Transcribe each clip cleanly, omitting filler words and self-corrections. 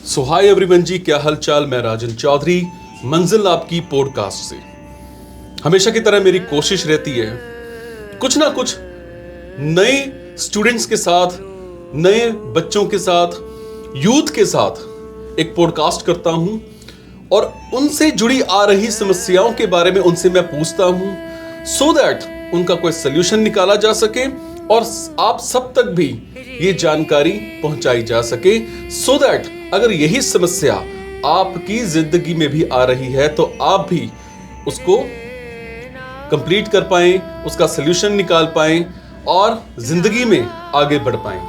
सो hi everyone जी, क्या हाल चाल। मैं राजन चौधरी, मंजिल आपकी पॉडकास्ट से। हमेशा की तरह मेरी कोशिश रहती है कुछ ना कुछ नए स्टूडेंट्स के साथ, नए बच्चों के साथ, यूथ के साथ एक पॉडकास्ट करता हूं और उनसे जुड़ी आ रही समस्याओं के बारे में उनसे मैं पूछता हूं सो दैट उनका कोई सल्यूशन निकाला जा सके और आप सब तक भी ये जानकारी पहुंचाई जा सके सो दैट अगर यही समस्या आपकी जिंदगी में भी आ रही है तो आप भी उसको कंप्लीट कर पाएं, उसका सल्यूशन निकाल पाएं और जिंदगी में आगे बढ़ पाएं।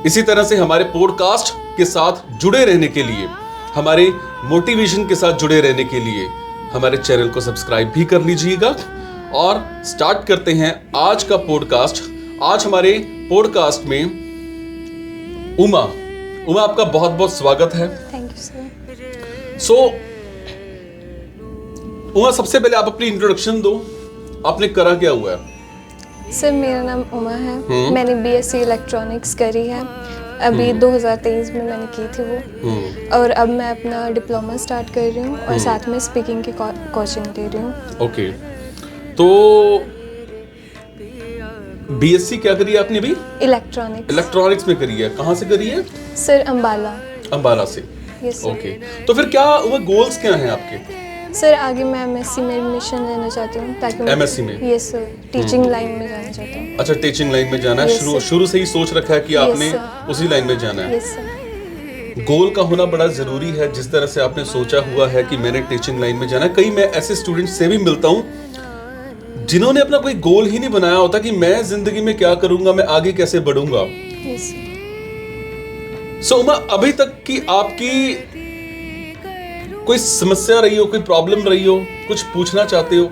इसी तरह से हमारे पॉडकास्ट के साथ जुड़े रहने के लिए, हमारे मोटिवेशन के साथ जुड़े रहने के लिए हमारे चैनल को सब्सक्राइब भी कर लीजिएगा। और स्टार्ट करते हैं आज का पॉडकास्ट। आज हमारे पॉडकास्ट में उमा आपका बहुत बहुत स्वागत है। Thank you sir. So Uma, सबसे पहले आप अपनी इंट्रोडक्शन दो। आपने करा क्या हुआ है? सर मेरा नाम उमा है। मैंने बीएससी इलेक्ट्रॉनिक्स करी है अभी 2023 में मैंने की थी वो। और अब मैं अपना डिप्लोमा स्टार्ट कर रही हूँ और साथ में स्पीकिंग की कोचिंग ले रही हूँ। ओके, तो बीएससी क्या करी है आपने अभी? इलेक्ट्रॉनिक्स में करी है। कहाँ से करी है? सर अंबाला से। Yes sir. ओके, तो फिर क्या वो गोल्स क्या हैं आपके? सर आगे मैं एमएससी में एडमिशन लेना चाहती हूँ ताकि एमएससी में? यस सर, टीचिंग लाइन में जाना चाहती हूँ। अच्छा, टीचिंग लाइन में जाना है। Yes, शुरू से ही सोच रखा है कि आपने sir. उसी लाइन में जाना है। Yes sir. गोल का होना बड़ा जरूरी है। जिस तरह से आपने सोचा हुआ है कि मैंने टीचिंग लाइन में जाना है, कई मैं ऐसे स्टूडेंट्स से भी मिलता हूँ जिन्होंने अपना कोई गोल ही नहीं बनाया होता कि मैं जिंदगी में क्या करूंगा, मैं आगे कैसे बढ़ूंगा। यस सो उमा, अभी तक की आपकी कोई समस्या रही हो, कोई प्रॉब्लम रही हो, कुछ पूछना चाहते हो?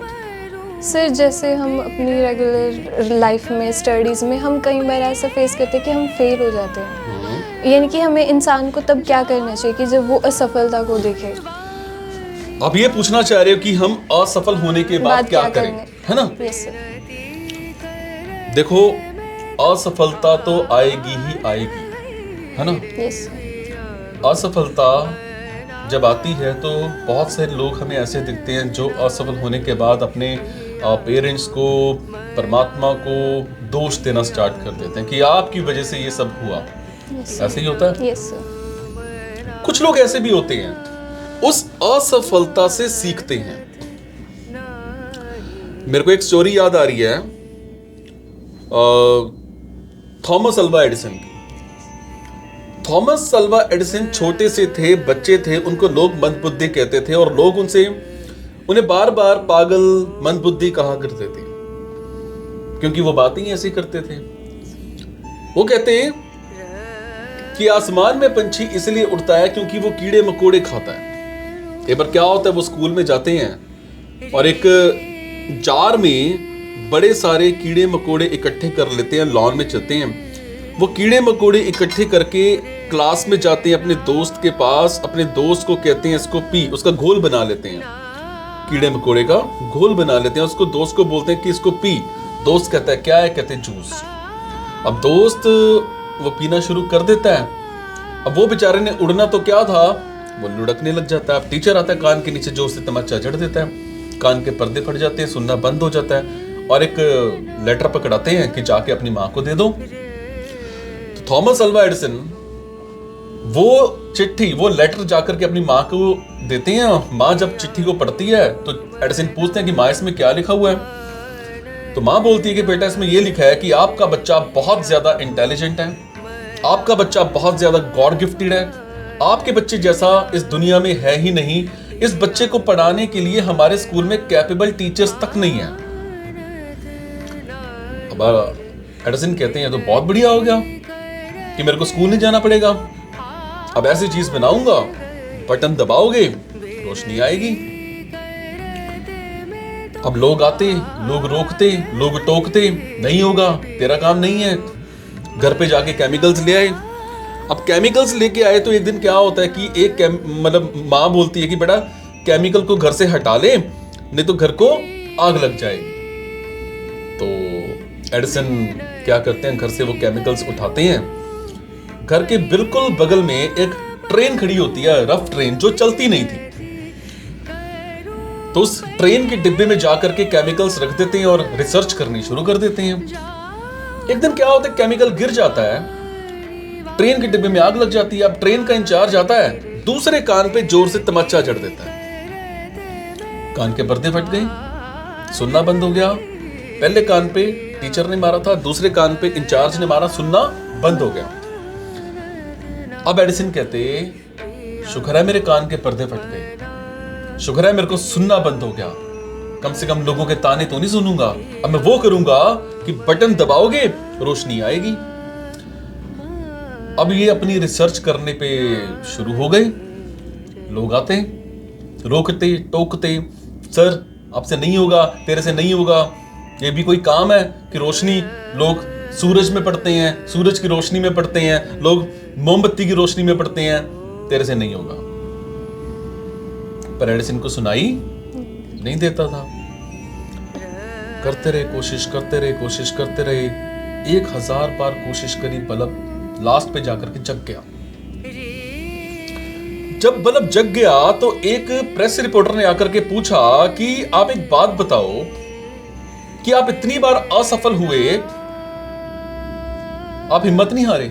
सर जैसे हम अपनी रेगुलर लाइफ में, स्टडीज़ में हम कई बार ऐसा फेस करते हैं कि हम फेल हो जाते हैं। यानी कि हमें इंसान को तब क्या करना चाहिए कि जब वो असफलता को देखे। आप ये पूछना चाह रहे हो कि हम असफल होने के बाद क्या करें, है ना? Yes sir. देखो, असफलता तो आएगी ही आएगी, है ना? यस। असफलता जब आती है तो बहुत से लोग हमें ऐसे दिखते हैं जो असफल होने के बाद अपने पेरेंट्स को, परमात्मा को दोष देना स्टार्ट कर देते हैं कि आपकी वजह से ये सब हुआ। ऐसे ही होता है। Yes sir. कुछ लोग ऐसे भी होते हैं, उस असफलता से सीखते हैं। मेरे को एक स्टोरी याद आ रही है थॉमस अल्वा एडिसन की। थॉमस अल्वा एडिसन छोटे से थे, बच्चे थे, उनको लोग मंदबुद्धि कहते थे और लोग उन्हें बार बार पागल, मंदबुद्धि कहा करते थे क्योंकि वो बातें ही ऐसी करते थे। वो कहते हैं कि आसमान में पंछी इसलिए उड़ता है क्योंकि वो कीड़े मकोड़े खाता है। एक बार क्या होता है, वो स्कूल में जाते हैं और एक जार में बड़े सारे कीड़े मकोड़े इकट्ठे कर लेते हैं, लॉन में चलते हैं। वो कीड़े मकोड़े इकट्ठे करके क्लास में जाते हैं अपने दोस्त के पास, अपने दोस्त को कहते हैं इसको पी, उसका घोल बना लेते हैं, कीड़े मकोड़े का घोल बना लेते हैं, उसको दोस्त को बोलते हैं कि इसको पी। दोस्त कहता है क्या है? कहते हैं जूस। अब दोस्त वो पीना शुरू कर देता है। अब वो बेचारे ने उड़ना तो क्या था, वो लुढ़कने लग जाता है। अब टीचर आता है, कान के नीचे जोर से तमाचा जड़ देता है, कान के पर्दे फट जाते हैं, सुनना बंद हो जाता है और एक लेटर पकड़ाते हैं कि जाके अपनी माँ को दे दो। तो थॉमस अल्वा एडिसन वो लेटर जाकर के अपनी माँ को देते हैं। माँ जब चिट्ठी को पढ़ती है तो एडिसन पूछते हैं कि माँ इसमें क्या लिखा हुआ है? तो माँ बोलती है कि बेटा इसमें यह लिखा है कि आपका बच्चा बहुत ज्यादा इंटेलिजेंट है, आपका बच्चा बहुत ज्यादा गॉड गिफ्टेड है, आपके बच्चे जैसा इस दुनिया में है ही नहीं। इस बच्चे को पढ़ाने के लिए हमारे स्कूल में कैपेबल टीचर्स तक नहीं है। अब एडिसन कहते हैं तो बहुत बढ़िया हो गया कि मेरे को स्कूल नहीं जाना पड़ेगा। अब ऐसी चीज बनाऊंगा, बटन दबाओगे रोशनी आएगी। अब लोग आते, लोग रोकते, लोग टोकते, नहीं होगा, तेरा काम नहीं है। घर पे जाके केमिकल्स ले आए। अब केमिकल्स लेके आए तो एक दिन क्या होता है कि मतलब माँ बोलती है कि बेटा केमिकल को घर से हटा ले, नहीं तो घर को आग लग जाएगी। तो एडिसन क्या करते हैं, घर से वो केमिकल्स उठाते हैं घर के बिल्कुल बगल में एक ट्रेन खड़ी होती है, रफ ट्रेन जो चलती नहीं थी। तो उस ट्रेन के डिब्बे में जाकर के केमिकल्स रख देते हैं और रिसर्च करनी शुरू कर देते हैं। एक दिन क्या होता है, केमिकल गिर जाता है, ट्रेन के डिब्बे में आग लग जाती है। अब ट्रेन का इंचार्ज आता है, दूसरे कान पे जोर से तमच्चा जड़ देता है, कान के पर्दे फट गए, सुनना बंद हो गया। पहले कान पे टीचर ने मारा था, दूसरे कान पे इंचार्ज ने मारा, सुनना बंद हो गया। अब एडिसन कहते, शुक्र है मेरे कान के पर्दे फट गए, शुक्र है मेरे को सुनना बंद हो गया, कम से कम लोगों के ताने तो नहीं सुनूंगा। अब मैं वो करूंगा कि बटन दबाओगे रोशनी आएगी। अब ये अपनी रिसर्च करने पे शुरू हो गए। लोग आते, रोकते, टोकते, सर आपसे नहीं होगा, तेरे से नहीं होगा, ये भी कोई काम है कि रोशनी लोग सूरज में पढ़ते हैं, सूरज की रोशनी में पढ़ते हैं, लोग मोमबत्ती की रोशनी में पढ़ते हैं, तेरे से नहीं होगा। पर एडिसन को सुनाई नहीं देता था। करते रहे, कोशिश करते रहे, कोशिश करते रहे, 1000 बार कोशिश करी, बल्ब लास्ट पे जाकर के जग गया। जब बल्ब जग गया तो एक प्रेस रिपोर्टर ने आकर के पूछा कि आप एक बात बताओ कि आप इतनी बार असफल हुए, आप हिम्मत नहीं हारे?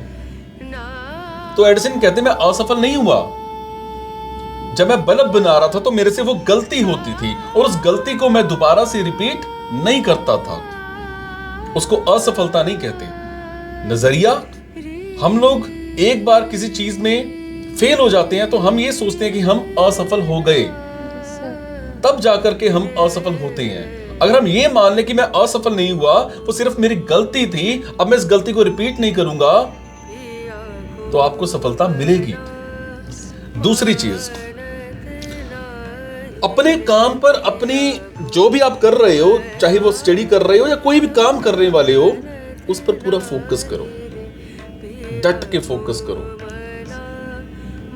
तो एडिसन कहते, मैं असफल नहीं हुआ, जब मैं बल्ब बना रहा था तो मेरे से वो गलती होती थी और उस गलती को मैं दोबारा से रिपीट नहीं करता था। उसको असफलता नहीं कहते। नजरिया, हम लोग एक बार किसी चीज में फेल हो जाते हैं तो हम ये सोचते हैं कि हम असफल हो गए, तब जाकर के हम असफल होते हैं। अगर हम ये मान लें कि मैं असफल नहीं हुआ, वो सिर्फ मेरी गलती थी, अब मैं इस गलती को रिपीट नहीं करूंगा, तो आपको सफलता मिलेगी। दूसरी चीज, अपने काम पर, अपनी जो भी आप कर रहे हो, चाहे वो स्टडी कर रहे हो या कोई भी काम करने वाले हो, उस पर पूरा फोकस करो, डट के फोकस करो।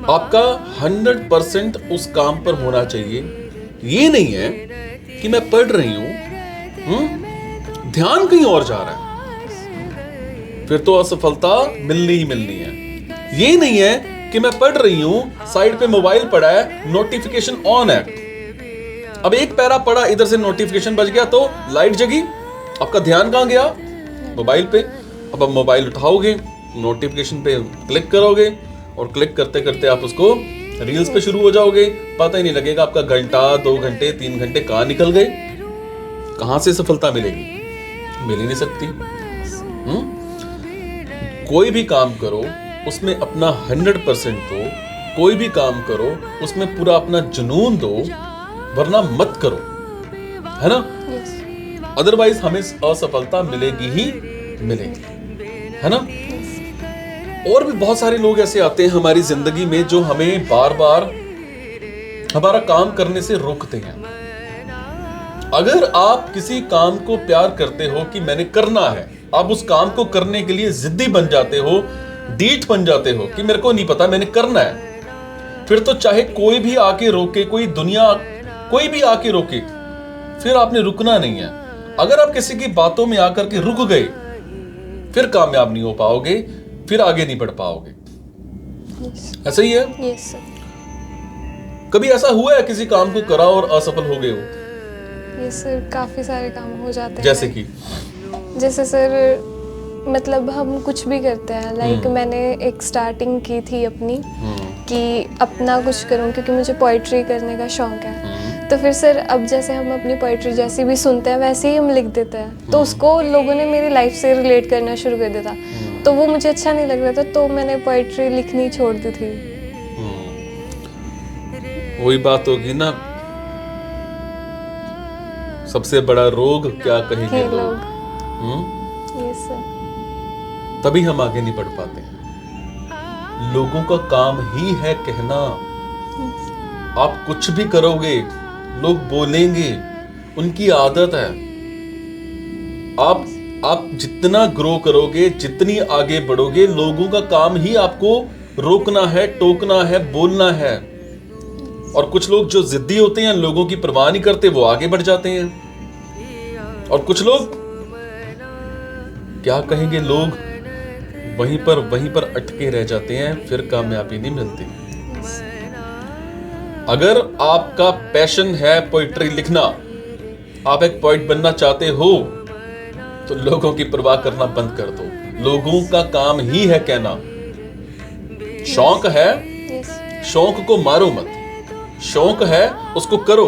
आपका 100% उस काम पर होना चाहिए। ये नहीं है कि मैं पढ़ रही हूं, ध्यान कहीं और जा रहा है, फिर तो असफलता मिलनी ही मिलनी है। ये नहीं है कि मैं पढ़ रही हूं, साइड पे मोबाइल पड़ा है, नोटिफिकेशन ऑन है, अब एक पैरा पढ़ा, इधर से नोटिफिकेशन बज गया तो लाइट जगी, आपका ध्यान कहां गया? मोबाइल पे। अब आप मोबाइल उठाओगे, नोटिफिकेशन पे क्लिक करोगे और क्लिक करते करते आप उसको रील्स पे शुरू हो जाओगे, पता ही नहीं लगेगा आपका घंटा, 2 घंटे, 3 घंटे कहां निकल गए। कहां से सफलता मिलेगी? मिल ही नहीं सकती। कोई भी काम करो उसमें अपना 100% दो, कोई भी काम करो उसमें पूरा अपना जुनून दो, वरना मत करो, है ना? अदरवाइज हमें असफलता मिलेगी ही मिलेगी, है ना? और भी बहुत सारे लोग ऐसे आते हैं हमारी जिंदगी में जो हमें बार बार हमारा काम करने से रोकते हैं। अगर आप किसी काम को प्यार करते हो कि मैंने करना है, आप उस काम को करने के लिए जिद्दी बन जाते हो, डीठ बन जाते हो कि मेरे को नहीं पता, मैंने करना है, फिर तो चाहे कोई भी आके रोके, कोई दुनिया कोई भी आके रोके, फिर आपने रुकना नहीं है। अगर आप किसी की बातों में आकर के रुक गए, फिर कामयाब नहीं हो पाओगे, फिर आगे नहीं बढ़ पाओगे। ऐसा ही है। Yes sir. कभी ऐसा हुआ है किसी काम को करा और असफल हो गए हो? यस सर, काफी सारे काम हो जाते हैं। जैसे सर, मतलब हम कुछ भी करते हैं, लाइक मैंने एक स्टार्टिंग की थी अपनी कि अपना कुछ करूं, क्योंकि मुझे पोइट्री करने का शौक है। तो फिर सर, अब जैसे हम अपनी पोइट्री जैसी भी सुनते हैं वैसे ही हम लिख देते हैं, तो उसको लोगों ने मेरी लाइफ से रिलेट करना शुरू कर दिया था, तो वो मुझे अच्छा नहीं लग रहा था, तो मैंने पोइट्री लिखनी छोड़ दी थी। वही बात होगी ना, सबसे बड़ा रोग क्या कहेंगे लोग। Yes sir. तभी हम आगे नहीं बढ़ पाते हैं। लोगों का काम ही है कहना। आप कुछ भी करोगे, लोग बोलेंगे, उनकी आदत है। आप जितना ग्रो करोगे, जितनी आगे बढ़ोगे, लोगों का काम ही आपको रोकना है, टोकना है, बोलना है। और कुछ लोग जो जिद्दी होते हैं, लोगों की परवाह नहीं करते, वो आगे बढ़ जाते हैं। और कुछ लोग क्या कहेंगे लोग, वहीं पर अटके रह जाते हैं, फिर कामयाबी नहीं मिलती। अगर आपका पैशन है पोइट्री लिखना, आप एक पोइट बनना चाहते हो, तो लोगों की परवाह करना बंद कर दो। लोगों का काम ही है कहना। शौक है, यस शौक को मारो मत। शौक है उसको करो।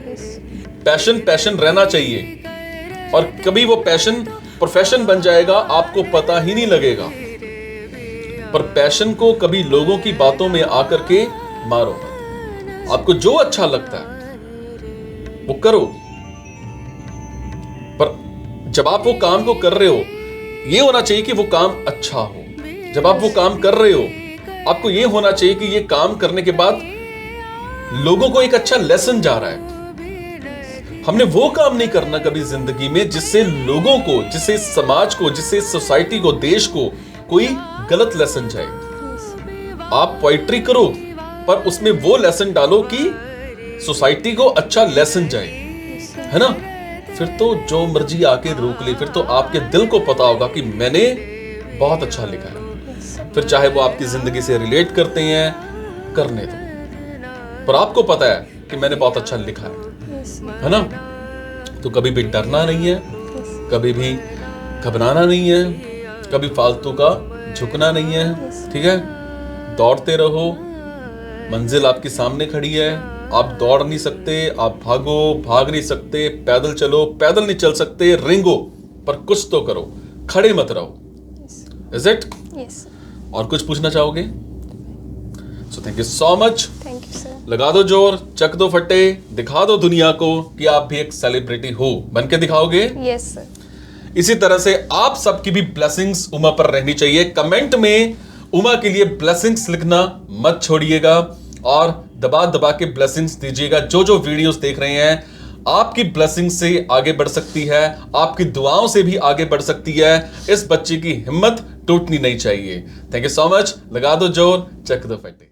यस पैशन रहना चाहिए, और कभी वो पैशन प्रोफेशन बन जाएगा, आपको पता ही नहीं लगेगा। पर पैशन को कभी लोगों की बातों में आकर के मारो मत। आपको जो अच्छा लगता है वो करो, पर जब आप वो काम को कर रहे हो, ये होना चाहिए कि वो काम अच्छा हो। जब आप वो काम कर रहे हो, आपको ये होना चाहिए कि ये काम करने के बाद लोगों को एक अच्छा लेसन जा रहा है। हमने वो काम नहीं करना कभी जिंदगी में जिससे लोगों को, जिससे समाज को, जिससे सोसाइटी को, देश को कोई गलत लेसन जाए। आप पोइट्री करो, पर उसमें वो लेसन डालो कि सोसाइटी को अच्छा लेसन जाए, है ना? फिर तो जो मर्जी आके रोक ले, फिर तो आपके दिल को पता होगा कि मैंने बहुत अच्छा लिखा है। फिर चाहे वो आपकी जिंदगी से रिलेट करते हैं, करने दो, पर आपको पता है कि मैंने बहुत अच्छा लिखा है ना? तो कभी भी डरना नहीं है, कभी भी घबराना नहीं है, कभी फालतू का झुकना नहीं है, ठीक है? दौड़ते रहो, मंजिल आपके सामने खड़ी है। आप दौड़ नहीं सकते, आप भाग नहीं सकते, पैदल चलो, पैदल नहीं चल सकते, रेंगो, पर कुछ तो करो, खड़े मत रहो। Is it? यस और कुछ पूछना चाहोगे? So thank you so much. Thank you sir. लगा दो जोर, चक दो फट्टे, दिखा दो दुनिया को कि आप भी एक सेलिब्रिटी हो। बन के दिखाओगे? Yes sir. इसी तरह से आप सबकी भी ब्लेसिंग्स उमा पर रहनी चाहिए। कमेंट में उमा के लिए ब्लेसिंग्स लिखना मत छोड़िएगा, और दबा दबा के ब्लेसिंग्स दीजिएगा। जो जो वीडियोस देख रहे हैं, आपकी ब्लेसिंग से आगे बढ़ सकती है, आपकी दुआओं से भी आगे बढ़ सकती है। इस बच्चे की हिम्मत टूटनी नहीं चाहिए। Thank you so much. लगा दो जोर, चक दो फट्टे।